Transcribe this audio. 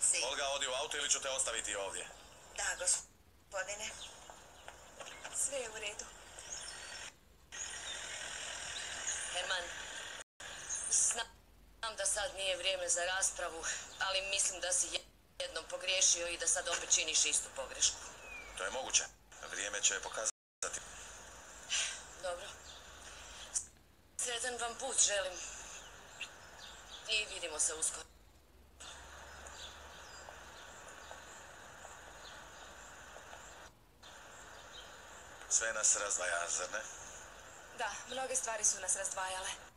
ulici. Olga, odi u auto ili ću te ostaviti ovdje. Da, gospodine. Sve je u redu. Herman, znam da sad nije vrijeme za raspravu, ali mislim da si jednom pogriješio i da sad opet činiš istu pogrešku. To je moguće. Vrijeme će pokazati. Dobro. Sretan vam put želim. I vidimo se uskoro. Sve nas razdvaja, zar ne? Da, mnoge stvari su nas razdvajale.